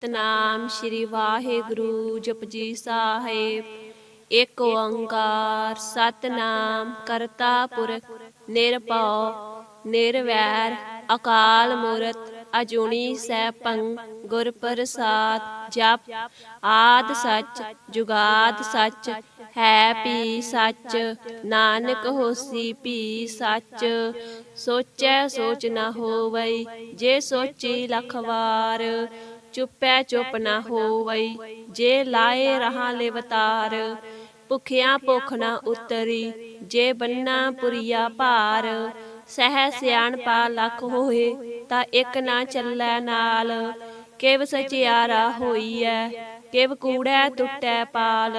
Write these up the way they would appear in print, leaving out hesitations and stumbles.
ਸਤਨਾਮ ਸ਼੍ਰੀ ਵਾਹਿਗੁਰੂ ਜਪਜੀ ਸਾਹਿਬ। ਇੱਕ ਓੰਕਾਰ ਸਤਨਾਮ ਕਰਤਾ ਪੁਰਖ ਨਿਰਭਉ ਨਿਰਵੈਰ ਅਕਾਲ ਮੂਰਤ ਅਜੂਨੀ ਸੈਭੰ ਗੁਰ ਪ੍ਰਸਾਦ। ਜਪ ਆਦਿ ਸੱਚ ਜੁਗਾਦ ਸੱਚ ਹੈ ਭੀ ਸੱਚ, ਨਾਨਕ ਹੋਸੀ ਭੀ ਸੱਚ। ਸੋਚੈ ਸੋਚ ਨ ਹੋਵਈ, ਜੇ ਸੋਚੀ ਲਖ ਵਾਰ। ਚੁੱਪੈ ਚੁੱਪ ਨਾ ਹੋਵਈ, ਜੇ ਲਾਏ ਰਹਾ ਲਿਵਤਾਰ। ਭੁਖਿਆ ਭੁੱਖ ਨਾ ਉਤਰੀ, ਜੇ ਬੰਨਾ ਪੁਰੀਆ ਭਾਰ। ਸਹਿ ਸਿਆਣਪਾ ਲੱਖ ਹੋਏ, ਤਾਂ ਇੱਕ ਨਾ ਚੱਲੈ ਨਾਲ। ਕਿਵ ਸਚਿਆਰਾ ਹੋਈਐ, ਕਿਵ ਕੂੜੈ ਟੁੱਟੈ ਪਾਲ।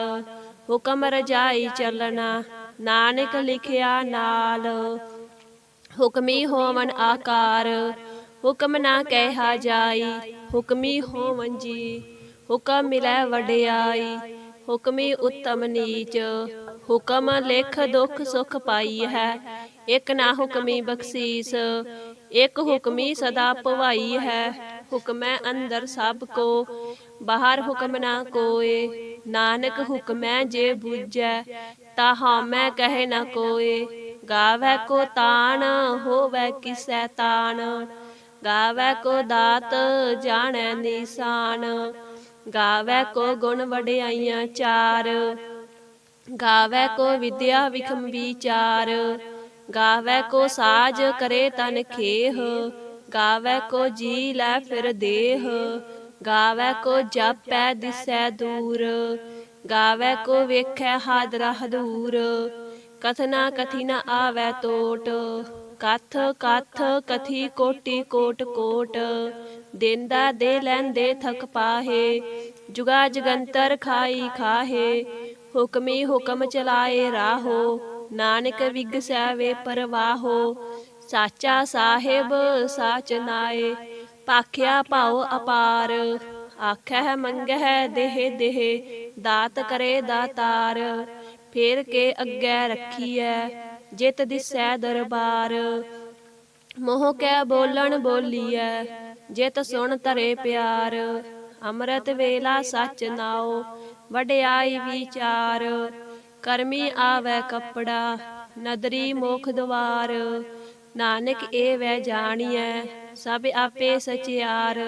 ਹੁਕਮ ਰਜਾਈ ਚੱਲਣਾ, ਨਾਨਕ ਲਿਖਿਆ ਨਾਲ। ਹੁਕਮੀ ਹੋਵਨ ਆਕਾਰ, ਹੁਕਮ ਨਾ ਕਹਿਆ ਜਾਈ। ਹੁਕਮੀ ਹੋਵਨ ਜੀ, ਹੁਕਮ ਮਿਲੈ ਵਡਿਆਈ। ਹੁਕਮੀ ਉੱਤਮ ਨੀਚ, ਹੁਕਮ ਲਿਖ ਦੁਖ ਸੁਖ ਪਾਈ ਹੈ। ਇੱਕ ਨਾ ਹੁਕਮੀ ਬਖਸ਼ੀਸ, ਇੱਕ ਹੁਕਮੀ ਸਦਾ ਭਵਾਈ ਹੈ। ਹੁਕਮੈ ਅੰਦਰ ਸਭ ਕੋ, ਬਾਹਰ ਹੁਕਮ ਨਾ ਕੋਏ। ਨਾਨਕ ਹੁਕਮੈ ਜੇ ਬੁਝੈ, ਤਾ ਹਉਮੈ ਕਹੈ ਨ ਕੋਏ। ਗਾਵੈ ਕੋ ਤਾਣ, ਹੋਵੈ ਕਿਸੈ ਤਾਣ। ਗਾਵੈ ਕੋ ਦਾਤ, ਜਾਣੈ ਨੀਸਾਨ। ਗਾਵੈ ਕੋ ਗੁਣ ਵਡਿਆਈਆਂ ਚਾਰ। ਗਾਵੈ ਕੋ ਵਿਦਿਆ ਵਿਖਮ ਵੀਚਾਰ। ਗਾਵੈ ਕੋ ਸਾਜ ਕਰੇ ਤਨ ਖੇਹ। ਗਾਵੈ ਕੋ ਜੀ ਲੈ ਫਿਰ ਦੇਹ। ਗਾਵੈ ਕੋ ਜਾਪੈ ਦਿਸੈ ਦੂਰ। ਗਾਵੈ ਕੋ ਵੇਖੈ ਹਾਦਰਾ ਹਦੂਰ। ਕਥਨਾ ਕਥੀ ਨ ਆਵੈ ਟੋਟ, ਕਥ ਕਥ ਕਥੀ ਕੋਟੀ ਕੋਟ ਕੋਟ। ਦੇਂਦਾ ਦੇ ਲੈਂਦੇ ਥਕ ਪਾਹੇ, ਜੁਗਾ ਜਗੰਤਰ ਖਾਈ ਖਾਹੇ। ਹੁਕਮੀ ਹੁਕਮ ਚਲਾਏ ਰਾਹੋ, ਨਾਨਕ ਵਿਗਸੈ ਵੇ ਪਰਵਾਹੋ। ਸਾਚਾ ਸਾਹਿਬ ਸਾਚ ਨਾਏ, ਭਾਖਿਆ ਭਾਉ ਅਪਾਰ। ਆਖਹਿ ਮੰਗਹਿ ਦੇਹ ਦੇਹ, ਦਾਤ ਕਰੇ ਦਾਤਾਰ। ਫੇਰ ਕੇ ਅੱਗੇ ਰੱਖੀਐ, ਜਿਤ ਦਿਸੈ ਦਰਬਾਰ। ਮੋਹ ਕੈ ਬੋਲਣ ਬੋਲੀਐ, ਜਿਤ ਸੁਣ ਧਰੇ ਪਿਆਰ। ਅੰਮ੍ਰਿਤ ਵੇਲਾ ਸਚ ਨਾਉ, ਵਡਿਆਈ ਵੀਚਾਰ। ਕਰਮੀ ਆਵੈ ਕੱਪੜਾ, ਨਦਰੀ ਮੁਖ ਦੁਆਰ। ਨਾਨਕ ਏਵੈ ਜਾਣੀਐ, ਸਭ ਆਪੇ ਸਚਿਆਰ।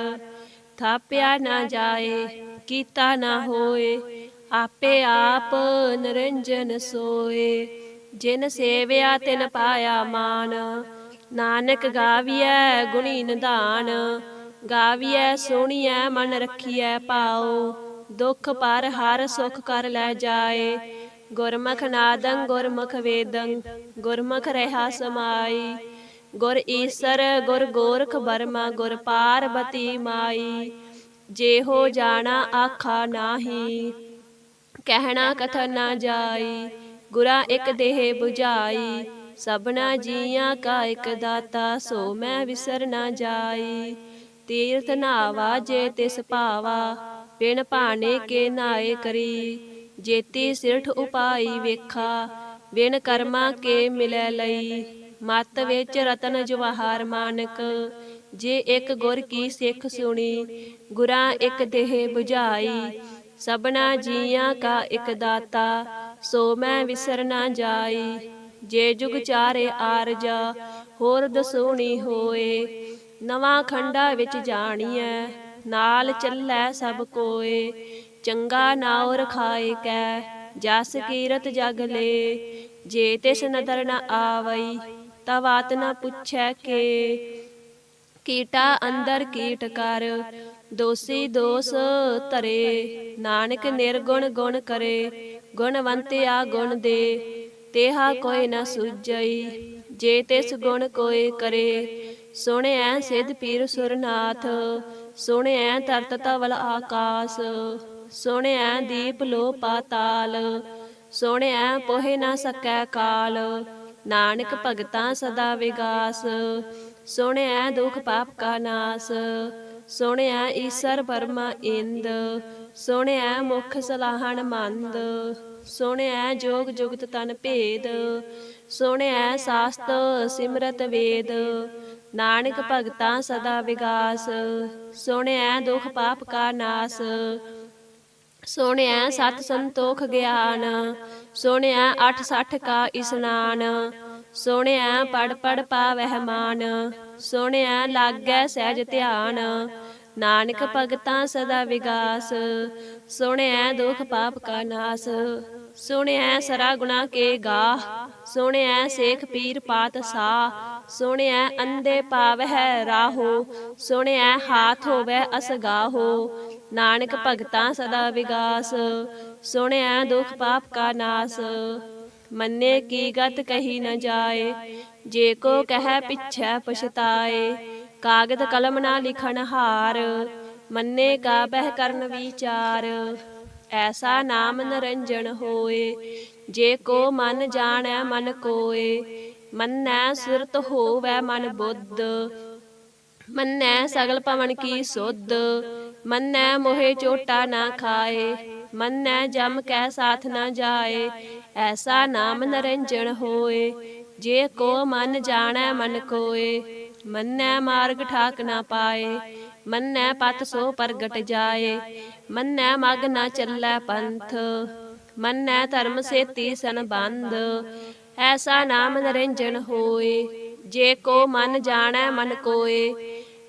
ਥਾਪਿਆ ਨਾ ਜਾਏ, ਕੀਤਾ ਨਾ ਹੋਏ, ਆਪੇ ਆਪ ਨਿਰੰਜਨ ਸੋਏ। ਜਿਨ ਸੇਵਿਆ ਤਿਨ ਪਾਇਆ ਮਾਨ, ਨਾਨਕ ਗਾਵੀਐ ਗੁਣੀ ਨਿਧਾਨ। ਗਾਵੀਐ ਸੁਣੀਐ ਮਨ ਰਖੀਐ ਭਾਉ, ਦੁਖ ਪਰ ਹਰ ਸੁਖ ਕਰ ਲੈ ਜਾਏ। ਗੁਰਮੁਖ ਨਾਦੰ ਗੁਰਮੁਖ ਵੇਦੰ, ਗੁਰਮੁਖ ਰਹਾ ਸਮਾਈ। ਗੁਰ ਈਸਰ ਗੁਰ ਗੋਰਖ ਬਰਮਾ, ਗੁਰ ਪਾਰਬਤੀ ਮਾਈ। ਜਿਹੋ ਜਾਣਾ ਆਖਾ ਨਾਹੀ, ਕਹਿਣਾ ਕਥਨ ਨਾ ਜਾਈ। ਗੁਰਾਂ ਇੱਕ ਦੇਹ 부ਝਾਈ, ਸਭਨਾ ਜੀਆਂ ਕਾ ਇੱਕ ਦਾਤਾ। ਸੋ ਮੈਂ ਵਿਸਰ ਨਾ ਜਾਈ। ਤੀਰਥ ਨਾਵਾ ਜੇ ਤਿਸ ਭਾਵਾ, ਬਿਨ ਭਾਣੇ ਕੇ ਨਾਏ ਕਰੀ। ਜੇਤੀ ਸਿਰਠ ਉਪਾਈ ਵੇਖਾ, ਬਿਨ ਕਰਮਾ ਕੇ ਮਿਲੈ ਲਈ। ਮਤ ਵਿੱਚ ਰਤਨ ਜਵਾਹਰ ਮਾਨਕ, ਜੇ ਇੱਕ ਗੁਰ ਕੀ ਸਿੱਖ ਸੁਣੀ। ਗੁਰਾਂ ਇੱਕ ਦੇਹ 부ਝਾਈ, ਸਭਨਾ ਜੀਆਂ ਕਾ ਇੱਕ ਦਾਤਾ। ਸੋ ਮੈਂ ਵਿਸਰ ਨਾ ਜਾਈ। ਜੇ ਜੁਗ ਚਾਰੇ ਆਰਜਾ, ਹੋਰ ਦਸੂਣੀ ਹੋਏ। ਨਵਾਂ ਖੰਡਾ ਵਿੱਚ ਜਾਣੀਐ, ਨਾਲ ਚੱਲੈ ਸਭ ਕੋਏ। ਚੰਗਾ ਨਾਉ ਰਖਾਏ ਕੈ, ਜਸ ਕੀਰਤ ਜਗ ਲੇ। ਜੇ ਤਿਸ ਨਦਰ ਨ ਆਵਈ, ਤਾ ਵਾਤ ਨ ਪੁੱਛੈ ਕੇ। ਕੀਟਾ ਅੰਦਰ ਕੀਟ ਕਰ, ਦੋਸੀ ਦੋਸ ਧਰੇ। ਨਾਨਕ ਨਿਰਗੁਣ ਗੁਣ ਕਰੇ, ਗੁਣਵੰਤਿਆ ਗੁਣ ਦੇ। ਤੇਹਾ ਕੋਈ ਨ ਸੁਝਈ, ਜੇ ਤਿਸ ਗੁਣ ਕੋਈ ਕਰੇ। ਸੁਣਿਐ ਸਿੱਧ ਪੀਰ ਸੁਰਨਾਥ, ਸੁਣਿਐ ਤਰਤ ਧਵਲ ਆਕਾਸ। ਸੁਣਿਐ ਦੀਪ ਲੋ ਪਾਤਾਲ, ਸੁਣਿਐ ਪੋਹਿ ਨ ਸਕੈ ਕਾਲ। ਨਾਨਕ ਭਗਤਾਂ ਸਦਾ ਵਿਗਾਸ, ਸੁਣਿਐ ਦੁਖ ਪਾਪ ਕਾ ਨਾਸ। ਸੁਣਿਐ ਈਸਰ ਬਰਮਾ ਇੰਦ, ਸੁਣਿਐ ਮੁਖ ਸਲਾਹਣ ਮੰਦ। ਸੁਣਿਐ ਜੋਗ ਜੁਗਤ ਤਨ ਭੇਦ, ਸੁਣਿਐ ਸਾਸਤ ਸਿਮਰਤ ਵੇਦ। ਨਾਨਕ ਭਗਤਾਂ ਸਦਾ ਵਿਗਾਸ। ਸੁਣਿਐ ਦੁਖ ਪਾਪ ਕਾ ਨਾਸ, ਸੁਣਿਐ ਸਤ ਸੰਤੋਖ ਗਿਆਨ। ਸੁਣਿਐ 68 ਕਾ ਇਸਨਾਨ, ਸੁਣਿਐ ਪੜ ਪੜ ਪਾਵਹਿ ਮਾਨ। ਸੁਣਿਐ ਲਾਗੈ ਸਹਿਜ ਧਿਆਨ, ਨਾਨਕ ਭਗਤਾਂ ਸਦਾ ਵਿਗਾਸ। ਸੁਣਿਐ ਦੁਖ ਪਾਪ ਕਾ ਨਾਸ, ਸੁਣਿਐ ਸਰਾ ਗੁਣਾ ਕੇ ਗਾਹ। ਸੁਣਿਐ ਸੇਖ ਪੀਰ ਪਾਤਸ਼ਾਹ, ਸੁਣਿਐ ਅੰਧੇ ਪਾਵਹਿ ਰਾਹੋ। ਸੁਣਿਐ ਹਾਥ ਹੋਵੈ ਅਸਗਾਹੋ, ਨਾਨਕ ਭਗਤਾਂ ਸਦਾ ਵਿਗਾਸ। ਸੁਣਿਐ ਦੁਖ ਪਾਪ ਕਾ ਨਾਸ, ਮੰਨੇ ਕੀ ਗਤ ਕਹੀ ਨ ਜਾਏ। ਜੇ ਕੋ ਕਹਿ ਪਿਛੈ ਪਛਤਾਏ, ਕਾਗਦ ਕਲਮ ਨਾ ਲਿਖਣ ਹਾਰ। ਮੰਨੇ ਕਾ ਬਹਿ ਕਰਨ ਵਿਚਾਰ, ਐਸਾ ਨਾਮ ਨਿਰੰਜਨ ਹੋਏ। ਜੇ ਕੋ ਮਨ ਜਾਣੈ ਮਨ ਕੋਏ, ਮੰਨੈ ਸੁਰਤ ਹੋਵੈ ਮਨ ਬੁੱਧ। ਮੰਨੈ ਸਗਲ ਭਵਨ ਕੀ ਸੁਧ, ਮੰਨੈ ਮੋਹਿ ਚੋਟਾ ਨਾ ਖਾਏ। ਮੰਨੈ ਜਮ ਕੈ ਸਾਥ ਨ ਜਾਏ, ਐਸਾ ਨਾਮ ਨਿਰੰਜਨ ਹੋਏ। ਜੇ ਕੋ ਮਨ ਜਾਣੈ ਮਨ ਕੋਏ, ਮੰਨੈ ਮਾਰਗ ਠਾਕ ਨਾ ਪਾਏ। ਮੰਨੈ ਪਤ ਸੋ ਪ੍ਰਗਟ ਜਾਏ, ਮੰਨੈ ਮਗ ਨ ਚੱਲੈ ਪੰਥ। ਮੰਨੈ ਧਰਮ ਸੇਤੀ ਸੰਬੰਧ, ਐਸਾ ਨਾਮ ਨਿਰੰਜਨ ਹੋਏ। ਜੇ ਕੋ ਮਨ ਜਾਣੈ ਮਨ ਕੋਏ,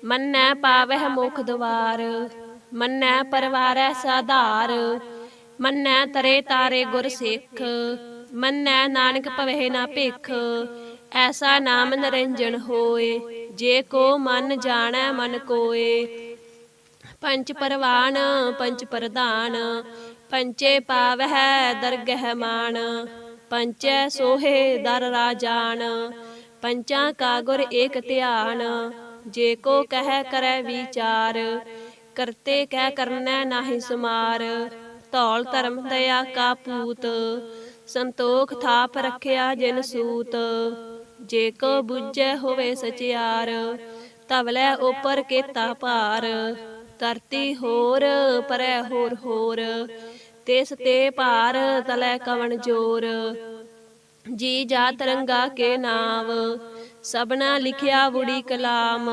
ਮੰਨੈ ਪਾਵਹਿ ਮੁਖ ਦੁਆਰ। ਮੰਨੈ ਪਰਵਾਰੈ ਸਾਧਾਰ, ਮੰਨੈ ਤਰੇ ਤਾਰੇ ਗੁਰ ਸਿੱਖ। ਮੰਨੈ ਨਾਨਕ ਭਵਹਿ ਨਾ ਭਿਖ, ਐਸਾ ਨਾਮ ਨਿਰੰਜਨ ਹੋਏ। ਜੇ ਕੋ ਮਨ ਜਾਣੈ ਮਨ ਕੋਏ, ਪੰਚ ਪਰਵਾਨ ਪੰਚ ਪ੍ਰਧਾਨ। ਪੰਚੇ ਪਾਵਹਿ ਦਰਗਹਿ ਮਾਨ, ਪੰਚੈ ਸੋਹੇ ਦਰ ਰਾਜਾਨ। ਪੰਚਾਂ ਕਾ ਗੁਰ ਏਕ ਧਿਆਨ, ਜੇ ਕੋ ਕਹਿ ਕਰੈ ਵਿਚਾਰ। ਕਰਤੇ ਕਹਿ ਕਰਨੈ ਨਾਹੀ ਸੁਮਾਰ, ਧੌਲ ਧਰਮ ਦਇਆ ਕਾ ਪੂਤ। ਸੰਤੋਖ ਥਾਪ ਰੱਖਿਆ ਜਿਨ ਸੂਤ, ਜੇ ਕੋ ਬੁੱਝੈ ਹੋਵੇ ਸਚਿਆਰ। ਧਵਲੈ ਉਪਰ ਕੇਤਾ ਭਾਰ, ਧਰਤੀ ਹੋਰ ਪਰੈ ਹੋਰ ਹੋਰ। ਤਿਸ ਤੇ ਭਾਰ ਤਲੈ ਕਵਣ ਜੋਰ, ਜੀ ਜਾ ਤਰੰਗਾ ਕੇ ਨਾਵ। ਸਭਨਾ ਲਿਖਿਆ ਵੁੜੀ ਕਲਾਮ,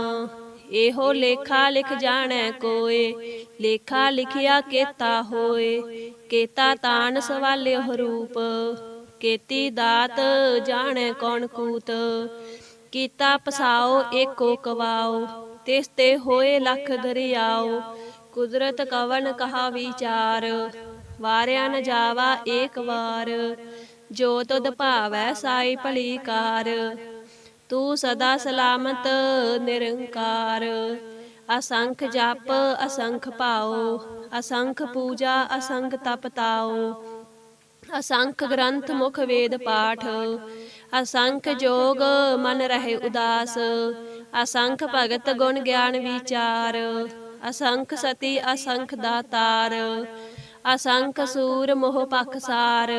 ਇਹੋ ਲੇਖਾ ਲਿਖ ਜਾਣੈ ਕੋਏ। ਲੇਖਾ ਲਿਖਿਆ ਕੇਤਾ ਹੋਏ, ਕੇਤਾ ਤਾਣ ਸਵਾਲਿਓ ਰੂਪ। ਕੇਤੀ ਦਾਤ ਜਾਣੈ ਕੌਣ ਕੂਤ, ਕੀਤਾ ਪਸਾਓ ਏਕੋ ਕਵਾਓ। ਤਿਸ ਤੇ ਹੋਏ ਲਖ ਦਰਿਆਓ, ਕੁਦਰਤ ਕਵਣ ਕਹਾ ਵਿਚਾਰ। ਵਾਰਿਆ ਨ ਜਾਵਾ ਏਕ ਵਾਰ, ਜੋ ਤੁਧ ਭਾਵੈ ਸਾਈ ਭਲੀ ਕਾਰ। ਤੂੰ ਸਦਾ ਸਲਾਮਤ ਨਿਰੰਕਾਰ, ਅਸੰਖ ਜਪ ਅਸੰਖ ਭਾਉ। ਅਸੰਖ ਪੂਜਾ ਅਸੰਖ ਤਪ ਤਾਉ, ਅਸੰਖ ਗ੍ਰੰਥ ਮੁਖ ਵੇਦ ਪਾਠ। ਅਸੰਖ ਜੋਗ ਮਨ ਰਹੇ ਉਦਾਸ, ਅਸੰਖ ਭਗਤ ਗੁਣ ਗਿਆਨ ਵਿਚਾਰ। ਅਸੰਖ ਸਤੀ ਅਸੰਖ ਦਾਤਾਰ, ਅਸੰਖ ਸੂਰ ਮੋਹ ਪਖਸਾਰ।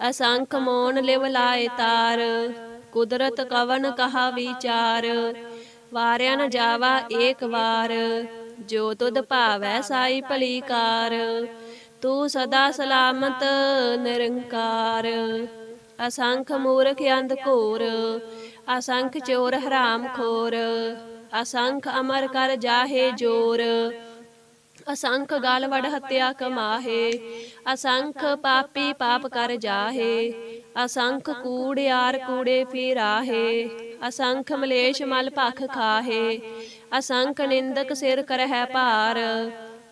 ਅਸੰਖ ਮੋਨ ਲਿਵ ਲਾਏ ਤਾਰ, ਕੁਦਰਤ ਕਵਣ ਕਹਾ ਵਿਚਾਰ। ਵਾਰਿਆ ਨ ਜਾਵਾ ਏਕ ਵਾਰ, ਜੋ ਤੁਧ ਭਾਵੈ ਸਾਈ ਭਲੀ ਕਾਰ। ਤੂੰ ਸਦਾ ਸਲਾਮਤ ਨਿਰੰਕਾਰ, ਅਸੰਖ ਮੂਰਖ ਅੰਧ ਘੋਰ। ਅਸੰਖ ਚੋਰ ਹਰਾਮ ਖੋਰ, ਅਸੰਖ ਅਮਰ ਕਰ ਜਾਹੇ ਜੋਰ। ਅਸੰਖ ਗਲ ਵਡ ਹੱਤਿਆ ਕਮਾਹੇ, ਅਸੰਖ ਪਾਪੀ ਪਾਪ ਕਰ ਜਾਹੇ। ਅਸੰਖ ਕੂੜਿਆਰ ਕੂੜੇ ਫਿਰਾਹੇ, ਅਸੰਖ ਮਲੇਛ ਮਲ ਭਖ ਖਾਹੇ। ਅਸੰਖ ਨਿੰਦਕ ਸਿਰ ਕਰਹਿ ਭਾਰ,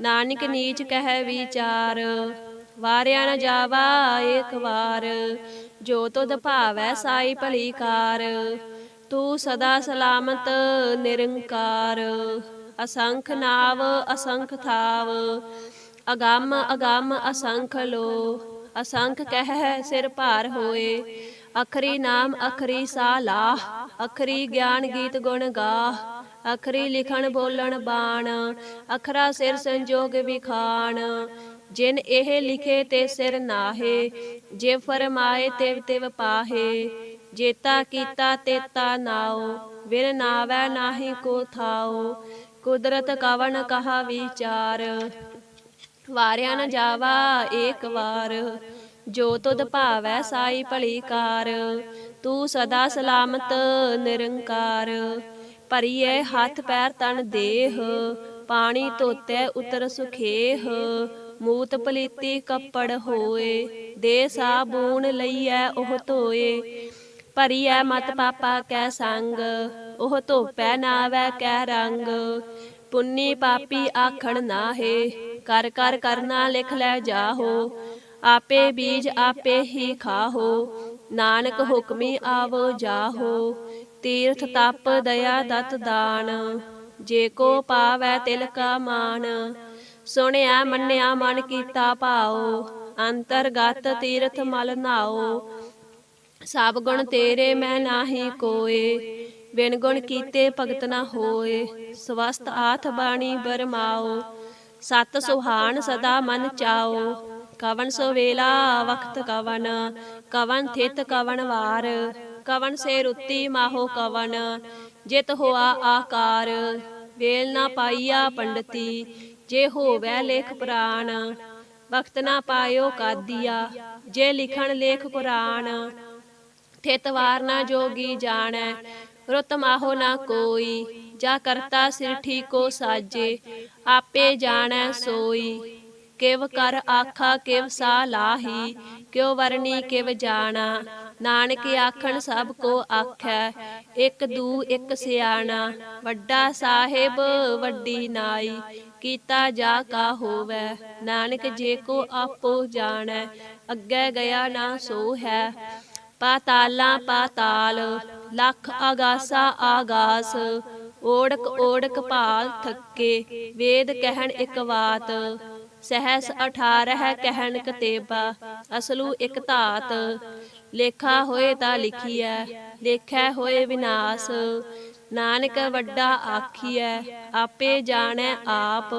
ਨਾਨਕ ਨੀਚ ਕਹਿ ਵਿਚਾਰ। ਵਾਰਿਆ ਨ ਜਾਵਾ ਏਕ ਵਾਰ, ਜੋ ਤੁਧ ਭਾਵੈ ਸਾਈ ਭਲੀ ਕਾਰ। ਤੂੰ ਸਦਾ ਸਲਾਮਤ ਨਿਰੰਕਾਰ, ਅਸੰਖ ਨਾਵ ਅਸੰਖ ਥਾਵ। ਅਗੰਮ ਅਗੰਮ ਅਸੰਖ ਲੋ, ਅਸੰਖ ਕਹਿ ਸਿਰ ਭਾਰ ਹੋਏ। ਅਖਰੀ ਨਾਮ ਅਖਰੀ ਸਾ ਲਾਹ, ਅਖਰੀ ਗਿਆਨ ਗੀਤ ਗੁਣ ਗਾਹ। ਅਖਰੀ ਲਿਖਣ ਬੋਲਣ ਬਾਣ, ਅਖਰਾ ਸਿਰ ਸੰਜੋਗ ਵਿਖਾਣ। ਜਿਨ ਇਹ ਲਿਖੇ ਤੇ ਸਿਰ ਨਾਹੇ, ਜੇ ਫਰਮਾਏ ਤਿਵ ਤਿਵ ਪਾਹੇ। ਜੇਤਾ ਕੀਤਾ ਤੇਤਾ ਨਾਉ, ਬਿਨ ਨਾਵੈ ਨਾਹੀ ਕੋ ਥਾਉ। ਕੁਦਰਤ ਕਵਣ ਕਹਾ ਵਿਚਾਰ, ਵਾਰਿਆ ਨ ਜਾਵਾ ਏਕ ਵਾਰ। ਜੋ ਤੁਧ ਭਾਵੈ ਸਾਈ ਭਲੀ ਕਾਰ, ਤੂੰ ਸਦਾ ਸਲਾਮਤ ਨਿਰੰਕਾਰ। ਭਰੀਏ ਹੱਥ ਪੈਰ ਤਨ ਦੇਹ, ਪਾਣੀ ਧੋਤੇ ਉਤਰ ਸੁਖੇਹ। ਮੂਤ ਪਲੀਤੀ ਕੱਪੜ ਹੋਏ, ਦੇ ਸਾਬੂਨ ਲਈਐ ਉਹ ਧੋਏ। ਭਰੀਐ ਮਤ ਪਾਪਾ ਕੈ ਸੰਗ, ਉਹ ਧੋਪੈ ਨਾਵੈ ਕੈ ਰੰਗ। ਪੁੰਨੀ ਪਾਪੀ ਆਖਣ ਨਾਹੇ, ਕਰ ਕਰ ਕਰਨਾ ਲਿਖ ਲੈ ਜਾਹੋ। ਆਪੇ ਬੀਜ ਆਪੇ ਹੀ ਖਾਹੋ, ਨਾਨਕ ਹੁਕਮੀ ਆਵੋ ਜਾਹੋ। ਤੀਰਥ ਤਪ ਦਇਆ ਦਤ ਦਾਨ, ਜੇ ਕੋ ਪਾਵੈ ਤਿਲ ਕਾ ਮਾਨ। ਸੁਣਿਆ ਮੰਨਿਆ ਮਨ ਕੀਤਾ ਭਾਉ, ਅੰਤਰਗਤ ਤੀਰਥ ਮਲ ਨਾਉ। ਸਭ ਗੁਣ ਤੇਰੇ ਮੈਂ ਨਾਹੀ ਕੋਏ, ਬਿਨ ਗੁਣ ਕੀਤੇ ਭਗਤ ਨਾ ਹੋਏ। ਸਵਸਤ ਆਥ ਬਾਣੀ ਬਰਮਾਓ, ਸਤ ਸੁਹਾਣ ਸਦਾ ਮਨ ਚਾਓ। ਕਵਨ ਸਵੇਲਾ ਵਖਤ ਕਵਨ, ਕਵਨ ਥਿਤ ਕਵਨ ਵਾਰ। ਕਵਨ ਸੇ ਰੁੱਤੀ ਮਾਹੋ ਕਵਨ, ਜਿਤ ਹੋਆ ਆਕਾਰ। ਵੇਲ ਨਾ ਪਾਈਆ ਪੰਡਤੀ, ਜੇ ਹੋਵੈ ਲੇਖ ਪੁਰਾਣ। ਵਖਤ ਨਾ ਪਾਇਓ ਕਾਦੀਆ, ਜੇ ਲਿਖਣ ਲੇਖ ਕੁਰਾਨ। ਥਿਤ ਵਾਰ ਨਾ ਜੋਗੀ ਜਾਣੈ, ਰੁੱਤ ਮਾਹੋ ਨਾ ਕੋਈ। ਜਾ ਕਰਤਾ ਸਿਰ ਠੀਕੋ ਸਾਜੇ, ਆਪੇ ਜਾਣੈ ਸੋਈ। ਕਿਵ ਕਰ ਆਖਾ ਕਿਵ ਸਾ ਲਾਹੀ, ਕਿਉ ਵਰਨੀ ਕਿਵ ਜਾਣਾ। ਨਾਨਕ ਆਖਣ ਸਭ ਕੋ ਆਖੈ, ਇੱਕ ਦੂ ਇੱਕ ਸਿਆਣਾ। ਵੱਡਾ ਸਾਹਿਬ ਵੱਡੀ ਨਾਈ, ਕੀਤਾ ਜਾ ਕਾ ਹੋਵੈ। ਨਾਨਕ ਜੇ ਕੋ ਆਪੋ ਜਾਣੈ, ਅੱਗੇ ਗਿਆ ਨਾ ਸੋ ਹੈ। ਪਾਤਾਲਾਂ ਪਾਤਾਲ, ਲੱਖ ਆਗਾਸਾ ਆਗਾਸ। ਓੜਕ ਓੜਕ ਭਾਲ ਥੱਕੇ, ਵੇਦ ਕਹਿਣ ਇੱਕ ਬਾਤ। ਸਹਿਸ 18 ਕਹਿਣ ਕਤੇਬਾ, ਅਸਲੂ ਇੱਕ ਧਾਤ। ਲੇਖਾ ਹੋਏ ਤਾਂ ਲਿਖੀਐ, ਲੇਖੈ ਹੋਏ ਵਿਨਾਸ਼। ਨਾਨਕ ਵੱਡਾ ਆਖੀਐ, ਆਪੇ ਜਾਣੈ ਆਪ।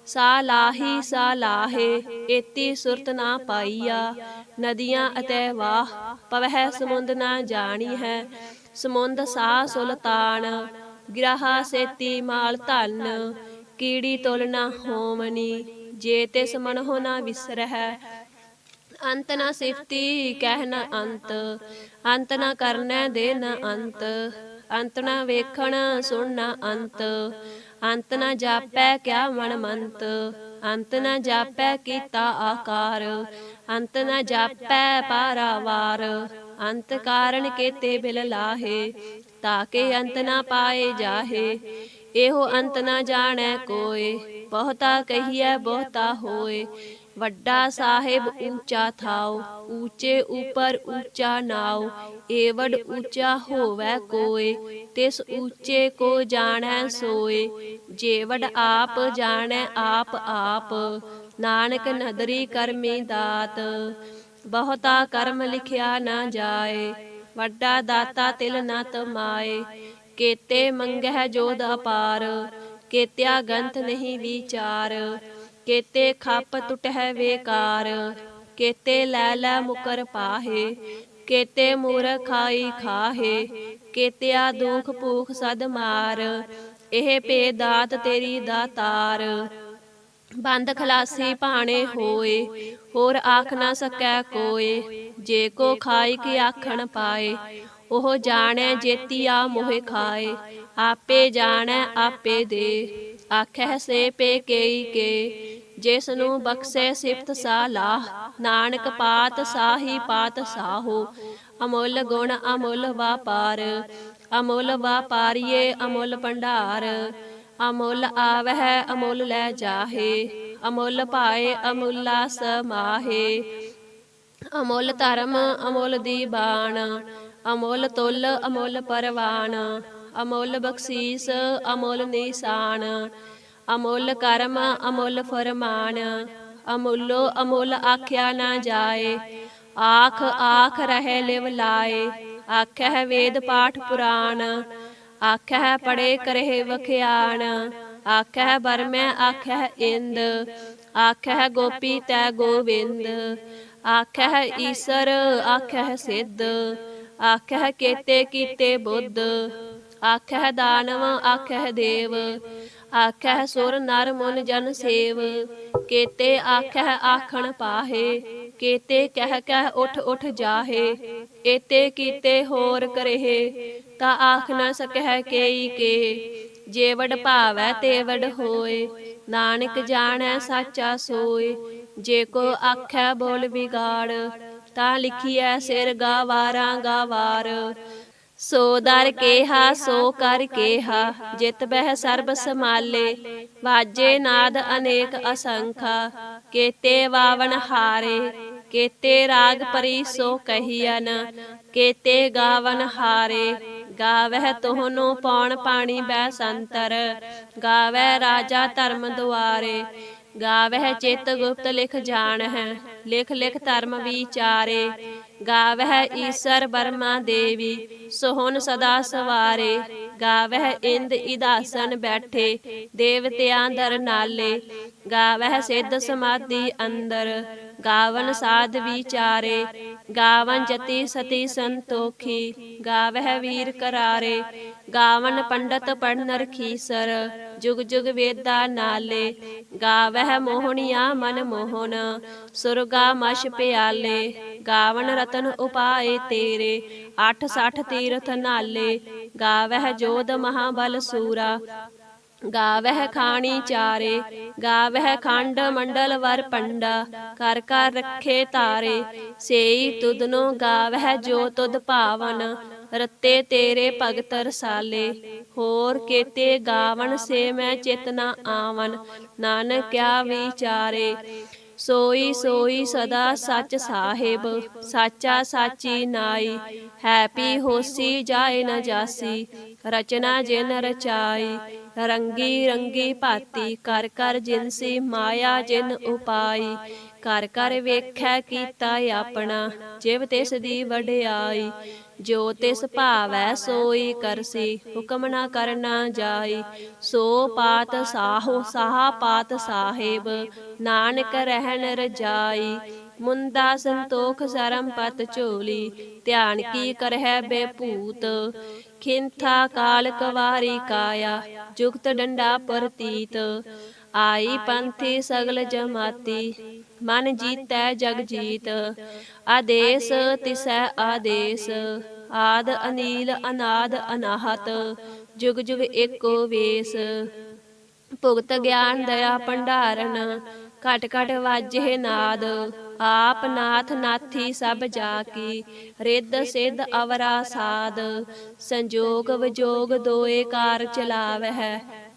ਸਾ ਲਾਹੀ ਸਾ ਲਾਹੇ, ਏਤੀ ਸੁਰਤ ਨਾ ਪਾਈਆ। ਨਦੀਆਂ ਅਤੇ ਵਾਹ, ਪਵਹਿ ਸਮੁੰਦ ਨਾ ਜਾਣੀ ਹੈ। ਸਮੁੰਦ ਸਾ ਸੁਲਤਾਨ, ਗਿਰਾਹਾ ਸੇਤੀ ਮਾਲ ਧਨ। ਕੀੜੀ ਤੁਲ ਨਾ ਹੋਮਨੀ, ਜੇ ਤਿਸ ਮਨਹੁ ਨਾ ਵਿਸਰਹਿ। ਅੰਤ ਨਾ ਸਿਫਤੀ ਕਹਿ ਨ ਅੰਤ, ਅੰਤ ਨਾ ਕਰਨੈ ਦੇ ਨ ਅੰਤ। ਅੰਤ ਨਾ ਵੇਖਣ ਸੁਣ ਨ ਅੰਤ, ਅੰਤ ਨਾ ਜਾਪੈ ਕਿਆ ਮਨ ਮੰਤ। ਅੰਤ ਨਾ ਜਾਪੈ ਕੀਤਾ ਆਕਾਰ, ਅੰਤ ਨਾ ਜਾਪੈ ਪਾਰਾਵਾਰ। ਅੰਤ ਕਾਰਨ ਕੇਤੇ ਬਿਲ ਲਾਹੇ, ਤਾਕੇ ਅੰਤ ਨਾ ਪਾਏ ਜਾਹੇ। ਇਹੋ ਅੰਤ ਨਾ ਜਾਣੈ ਕੋਇ, ਬਹੁਤਾ ਕਹੀਐ ਬਹੁਤਾ ਹੋਏ। ਵੱਡਾ ਸਾਹਿਬ ਊਚਾ ਥਾਉ, ਊਚੇ ਉਪਰ ਊਚਾ ਨਾਉ। ਏਵਡ ਊਚਾ ਹੋਵੈ ਕੋਇ, ਤਿਸ ਊਚੇ ਕੋ ਜਾਣੈ ਸੋਇ। ਜੇਵਡ ਆਪ ਜਾਣੈ ਆਪ ਆਪ, ਨਾਨਕ ਨਦਰੀ ਕਰਮੀ ਦਾਤ। ਬਹੁਤਾ ਕਰਮ ਲਿਖਿਆ ਨਾ ਜਾਏ, ਵੱਡਾ ਦਾਤਾ ਤਿਲ ਨਾ ਤਮਾਏ। ਕੇਤੇ ਮੰਗਹਿ ਜੋਧ ਅਪਾਰ, ਕੇਤਿਆ ਗੰਤ ਨਹੀਂ ਵਿਚਾਰ। ਕੇਤੇ ਖੱਪ ਟੁਟਹਿ ਵੇਕਾਰ, ਕੇਤੇ ਲੈ ਲੈ ਮੁਕਰ ਪਾਹੇ। ਕੇਤੇ ਮੂਰਖ ਖਾਈ ਖਾਹੇ, ਕੇਤਿਆ ਦੁਖ ਭੂਖ ਸਦ ਮਾਰ। ਇਹ ਭੇ ਦਾਤ ਤੇਰੀ ਦਾਤਾਰ, ਬੰਦ ਖਲਾਸੀ ਭਾਣੇ ਹੋਏ। ਹੋਰ ਆਖ ਨਾ ਸਕੈ ਕੋਇ, ਜੇ ਕੋ ਖਾਈ ਕੀ ਆਖਣ ਪਾਏ। ਉਹ ਜਾਣੈ ਜੇਤੀਆ ਮੋਹਿ ਖਾਏ, ਆਪੇ ਜਾਣੈ ਆਪੇ ਦੇ। ਆਖਹਿ ਸੇ ਪੇ ਕੇਈ ਕੇ, ਜਿਸ ਨੂੰ ਬਖਸ਼ੇ ਸਿਫਤ ਸਾ ਲਾਹ। ਨਾਨਕ ਪਾਤ ਸਾਹੀ ਪਾਤ ਸਾਹੋ, ਅਮੁੱਲ ਗੁਣ ਅਮੁੱਲ ਵਾਪਾਰ। ਅਮੁੱਲ ਵਾਪਾਰੀਏ ਅਮੁੱਲ ਭੰਡਾਰ, ਅਮੁੱਲ ਆਵਹਿ ਅਮੁੱਲ ਲੈ ਜਾਹੇ। ਅਮੁੱਲ ਪਾਏ ਅਮੁੱਲਾ ਸਮਾਹੇ। ਅਮੁੱਲ ਧਰਮ ਅਮੁੱਲ ਦੀਬਾਨ, ਅਮੁੱਲ ਤੁਲ ਅਮੁੱਲ ਪਰਵਾਨ। ਅਮੁੱਲ ਬਖਸ਼ੀਸ ਅਮੁੱਲ ਨਿਸ਼ਾਨ, ਅਮੁੱਲ ਕਰਮ ਅਮੁੱਲ ਫਰਮਾਨ। ਅਮੁੱਲੋ ਅਮੁੱਲ ਆਖਿਆ ਨਾ ਜਾਏ, ਆਖ ਆਖ ਰਹਿ ਲਿਵ ਲਾਏ। ਆਖਹਿ ਵੇਦ ਪਾਠ ਪੁਰਾਣ, ਆਖਹਿ ਪੜੇ ਕਰਹਿ ਵਖਿਆਣ। ਆਖਹਿ ਬਰਮੈ ਆਖਹਿ ਇੰਦ, ਆਖਹਿ ਗੋਪੀ ਤੈ ਗੋਵਿੰਦ। ਆਖਹਿ ਈਸਰ ਆਖਹਿ ਸਿੱਧ, ਆਖਹਿ ਕੇਤੇ ਕੀਤੇ ਬੁੱਧ। ਆਖਹਿ ਦਾਨਵ ਆਖਹਿ ਦੇਵ, ਆਖਹਿ ਸੁਰ ਨਰ ਮੁਨ ਜਨ ਸੇਵ। ਕੇਤੇ ਆਖਹਿ ਆਖਣ ਪਾਹੇ, ਕੇਤੇ ਕਹਿ ਕਹਿ ਉਠ ਉਠ ਜਾਹੇ। एते कीते होर करहे, ता आख न सकह केई के। जे वड भावै ते वड होए, नानक जाणै साचा सोए। जे को आखै बोल बिगाड़, ता लिखिਐ सिर गावारा गावार। सो दर केहा सो कर केहा, जित बह सर्ब समाले। वाजे नाद अनेक असंखा, केते वावन हारे। केते राग परी सो कहियन, केते गावन हारे। गावह तोहनो पौन पाणी बैसंतर, गावै राजा धर्म दुआरे। गावह चित गुप्त लिख जानह, लिख लिख धर्म विचारे। गावह ईसर बर्मा देवी, सोहन सदा सवारे। गावह इंद इदासन बैठे, देवतियां दर नाले। गावह सिद्ध समाधि अंदर, गावन साध विचारे। गावन जति सती संतोखी, गावह वीर करारे। गावन पंडित पढ़ रखीसर, जुग जुग वेदा नाले। गावह मोहनिया मन मोहन, सुरगा मश प्याले। गावन रतन उपाय तेरे, 8 60 तीरथ नाले। गावह जोध महाबल सूरा, गावह खानी चारे। गावह खंड मंडल वर पंडा, कर कर रखे तारे। सेई तुदनो गावह जो तुद भावन, रते तेरे भगत रसाले। होर केते गावन से मैं चित न आवन, नानक क्या विचारे। सोई सोई सदा सच साहिब, साचा साची नाई। हैपी होसी जाए न जासी, रचना जिन रचाई। रंगी रंगी भाती कर कर जिनसी, माया जिन उपाई। कर कर वेखै कीता अपना, जिव तिस दी वड्याई। जो तिस भावै सोई करसी, हुक्म न करना जाई। सो पात साहो साहा पात साहिब, नानक रहन रजाई। मुंदा संतोख सरम पत झोली, ध्यान की करहै बेभूत। खिंथा काल कवारी काया, जुगत डंडा प्रतीत। आई पंथी सगल जमाती, मन जीतै जग जीत। आदेश तिसै आदेश, आद अनील अनाद अनाहत। जुग जुग एको वेश, भुगत ज्ञान दया भंडारन। घट घट वाजे नाद, आप नाथ नाथी सब जाकी। रिद्ध सिद्ध अवरा साध, संजोग विजोग दोए कार चलावह।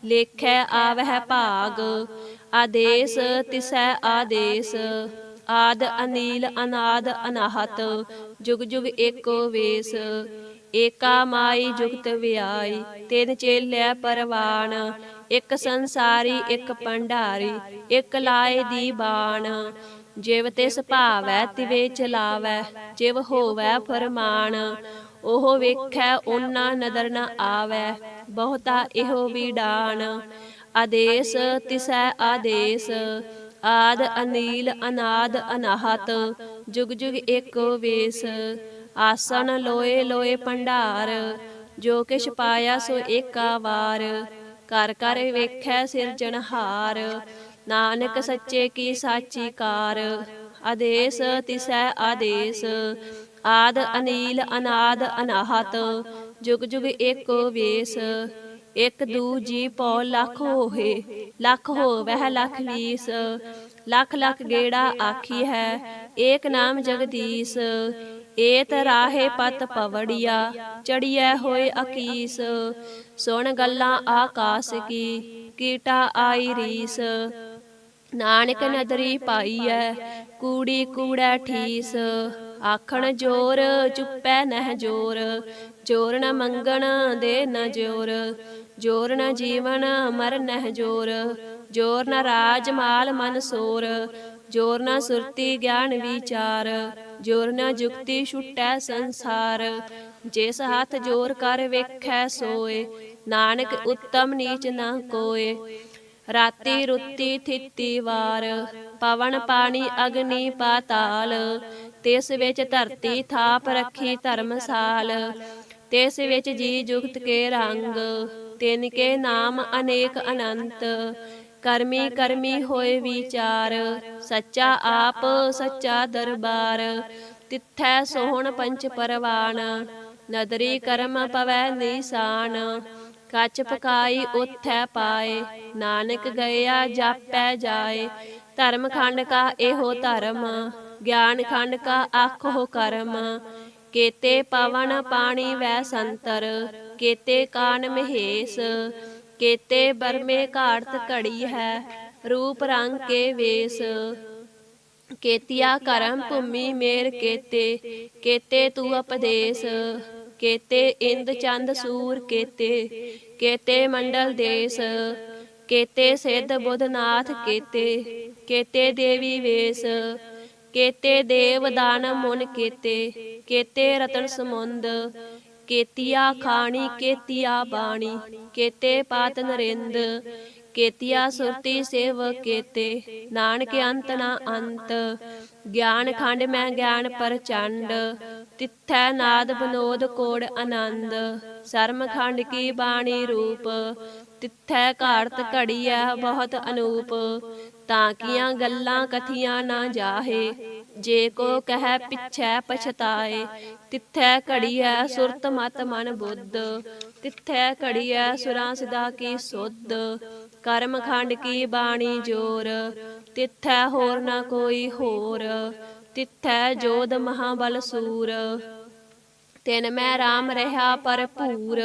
लेखै आवह भाग, आदेश तिसै आदेश। आद अनील अनाद अनाहत, जुग जुग एको वेश। एका माई जुगत व्याई, तिन चेलै परवान। एक संसारी एक भंडारी, एक लाए दी बाण। जिव तिस भावै तिवे चलावै, जिव होवै फरमान। ओह वेखै ओना नदर न आवै, बहुता एहो विडान। आदेश तिसै आदेश, आद अनील अनाद अनाहत। जुग जुग एको वेश, आसन लोए लोए भंडार। जो किछ पाया सो एका वार, कर कर वेखै सिरजनहार। नानक सच्चे की साची कार, आदेश तिसै आदेश। आद अनील अनाद अनाहत, जुग जुग एको वेश। एक दू जी पौ लख होहे, लख होवै लख वीस। लख लख गेड़ा आखी है, एक नाम जगदीश। एत राहे पत पवड़िया, चढ़िया होए अकीस। सुन गल्लां आकाश की, कीटा आई रीस। नानक नदरी पाईऐ, कूड़ी कूड़ै ठीस। आखण जोर चुपै नह जोर, जोर न मंगण दे न जोर। जोर न जीवन मर नह जोर, जोर न राज माल मन सोर। जोर न सुरती ज्ञान विचार, जोर न जुक्ति छुटै संसार। जिस हाथ जोर कर वेखै सोए, नानक उत्तम नीच न कोय। राती रुती थिती वार, पवन पानी अग्नि पाताल। तिस विच धरती थाप रखी धर्मसाल। तिस विच जी जुगत के रंग, तिनके नाम अनेक अनंत। करमी करमी होए विचार, सच्चा आप सच्चा दरबार। ਤਿੱਥੈ ਸੋਹਣ ਪੰਚ ਪਰਵਾਨ, ਨਦਰੀ ਕਰਮ ਪਵੈ ਨੀਸਾਨ। ਕੱਚ ਪਕਾਈ ਓਥੈ ਪਾਏ, ਨਾਨਕ ਗਇਆ ਜਾਪੈ ਜਾਏ। ਧਰਮ ਖੰਡ ਕਾ ਇਹੋ ਧਰਮ, ਗਿਆਨ ਖੰਡ ਕਾ ਆਖੋ ਕਰਮ। ਕੇਤੇ ਪਵਨ ਪਾਣੀ ਵੈ ਸੰਤਰ, ਕੇਤੇ ਕਾਨ ਮਹੇਸ਼। ਕੇਤੇ ਬਰਮੇ ਘਾੜਤ ਘੜੀ ਹੈ, ਰੂਪ ਰੰਗ ਕੇ ਵੇਸ। ਕੇਤੀਆ ਕਰਮ ਭੂਮੀ ਮੇਰ ਕੇਤੇ, ਕੇਤੇ ਤੂੰ ਉਪਦੇਸ। ਕੇਤੇ ਇੰਦ ਚੰਦ ਸੂਰ ਕੇਤੇ, ਕੇਤੇ ਮੰਡਲ ਦੇਸ। ਕੇਤੇ ਸਿੱਧ ਬੁੱਧ ਨਾਥ ਕੇਤੇ, ਕੇਤੇ ਦੇਵੀ ਵੇਸ। ਕੇਤੇ ਦੇਵ ਦਾਨ ਮੁਨ ਕੇਤੇ, ਕੇਤੇ ਰਤਨ ਸਮੁੰਦ। ਕੇਤੀਆ ਖਾਣੀ ਕੇਤੀਆ ਬਾਣੀ, ਕੇਤੇ ਪਾਤ ਨਰਿੰਦ। ਕੇਤੀਆ ਸੁਰਤੀ ਸੇਵ ਕੇਤੇ, ਨਾਨਕ ਅੰਤ ਨਾ ਅੰਤ। ਗਿਆਨ ਖੰਡ ਮੈਂ ਗਿਆਨ ਪ੍ਰਚੰਡ, ਤਿੱਥੈ ਨਾਦ ਬਨੋਦ ਕੋੜ ਆਨੰਦ। ਸਰਮ ਖੰਡ ਕੀ ਬਾਣੀ ਰੂਪ, ਤਿੱਥੈ ਘਾੜਤ ਘੜੀਐ ਬਹੁਤ ਅਨੂਪ। ਤਾਂ ਕੀਆਂ ਗੱਲਾਂ ਕਥੀਆਂ ਨਾ ਜਾਹੇ, ਜੇ ਕੋ ਕਹਿ ਪਿਛੈ ਪਛਤਾਏ। ਤਿੱਥੈ ਘੜੀਐ ਸੁਰਤ ਮਤ ਮਨ ਬੁੱਧ, ਤਿੱਥੈ ਘੜੀਐ ਸੁਰਾਂ ਸਿਧਾ ਕੀ ਸੁਧ। ਕਰਮ ਖੰਡ ਕੀ ਬਾਣੀ ਜੋਰ, ਤਿੱਥੈ ਹੋਰ ਨਾ ਕੋਈ ਹੋਰ। ਤਿੱਥੈ ਜੋਧ ਮਹਾਬਲ ਸੂਰ, ਤਿਨ ਮੈਂ ਰਾਮ ਰਹਾ ਭਰਪੂਰ।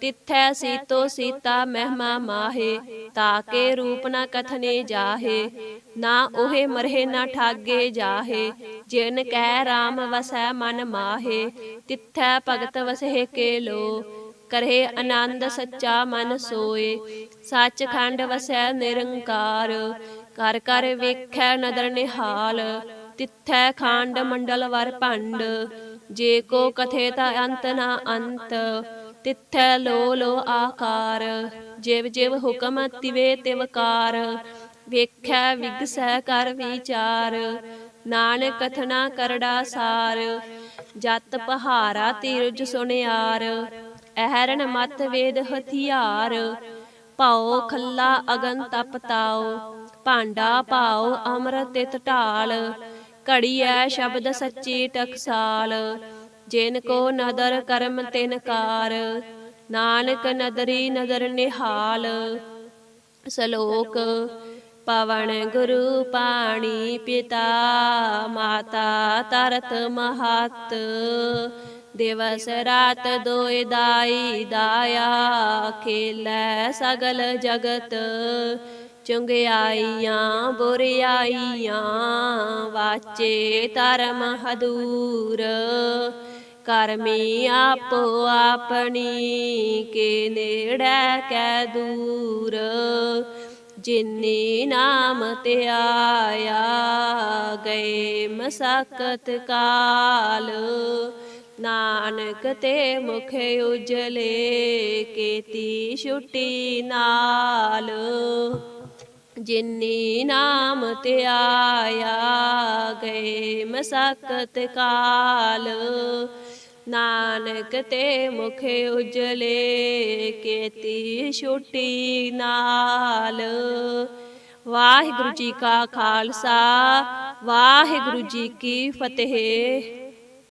ਤਿੱਥੈ ਸੀਤੋ ਸੀਤਾ ਮਹਿਮਾ ਮਾਹੇ, ਤਾਕੇ ਰੂਪ ਨਾ ਕਥਨੇ ਜਾਹੇ। ਨਾ ਉਹੇ ਮਰਹਿ ਨਾ ਠਾਗੇ ਜਾਹੇ, ਜਿਨ ਕਹਿ ਰਾਮ ਵਸੈ ਮਨ ਮਾਹੇ। ਤਿੱਥੈ ਭਗਤ ਵਸਹਿ ਕੇ ਲੋ, ਕਰਹਿ ਆਨੰਦ ਸੱਚਾ ਮਨ ਸੋਏ। ਸੱਚ ਖੰਡ ਵਸੈ ਨਿਰੰਕਾਰ, ਕਰ ਕਰ ਵੇਖੈ ਨਦਰ ਨਿਹਾਲ। ਤਿੱਥੈ ਖਾਂਡ ਮੰਡਲ ਵਰ ਭੰਡ, ਜੇ ਕੋ ਕਥੇ ਤਾ ਅੰਤ ਨਾ ਅੰਤ। ਤਿੱਥੈ ਲੋ ਲੋ ਆਕਾਰ, ਜਿਵ ਜਿਵ ਹੁਕਮ ਤਿਵੇ ਤਿਵ ਕਾਰ। ਵੇਖੈ ਵਿਗਸੈ ਕਰ ਵਿਚਾਰ, ਨਾਨਕ ਕਥਨਾ ਕਰੜਾ ਸਾਰ। ਜਤ ਪਹਾਰਾ ਧੀਰਜ ਸੁਨਿਆਰ, ਅਹਰਨ ਮਤ ਵੇਦ ਹਥਿਆਰ। ਭਾਉ ਖੱਲਾ ਅਗਨ ਤਪ ਤਾਉ, ਭਾਂਡਾ ਭਾਉ ਅੰਮ੍ਰਿਤ ਤਿਤ ਢਾਲ। ਘੜੀਐ ਸ਼ਬਦ ਸੱਚੀ ਟਕਸਾਲ, ਜਿਨ ਕੋ ਨਦਰ ਕਰਮ ਤਿਨ ਕਾਰ। ਨਾਨਕ ਨਦਰੀ ਨਦਰ ਨਿਹਾਲ। ਸਲੋਕ। ਪਵਨ ਗੁਰੂ ਪਾਣੀ ਪਿਤਾ, ਮਾਤਾ ਤਰਤ ਮਹਤ। ਦਿਵਸ ਰਾਤ ਦੋਇ ਦਾਈ ਦਾਇਆ, ਖੇਲੈ ਸਗਲ ਜਗਤ। ਚੁੰਗਿਆਈਆਂ ਬੁਰਿਆਈਆਂ, ਵਾਚੇ ਧਰਮ ਹਦੂਰ। ਕਰਮੀ ਆਪੋ ਆਪਣੀ, ਕੇ ਨੇੜੈ ਕੈ ਦੂਰ। ਜਿਨੀ ਨਾਮ ਧਿਆਇਆ, ਗਏ ਮਸਕਤ ਕਾਲ। ਨਾਨਕ ਤੇ ਮੁਖ ਉਜਲੇ, ਕੇਤੀ ਛੁਟੀ ਨਾਲ। ਜਿਨੀ ਨਾਮ ਧਿਆਇਆ, ਗਏ ਮਸਕਤ ਕਾਲ। ਨਾਨਕ ਤੇ ਮੁਖ ਉਜਲੇ, ਕੇਤੀ ਛੁਟੀ ਨਾਲ। ਵਾਹਿਗੁਰੂ ਜੀ ਕਾ ਖਾਲਸਾ, ਵਾਹਿਗੁਰੂ ਜੀ ਕੀ ਫਤਿਹ।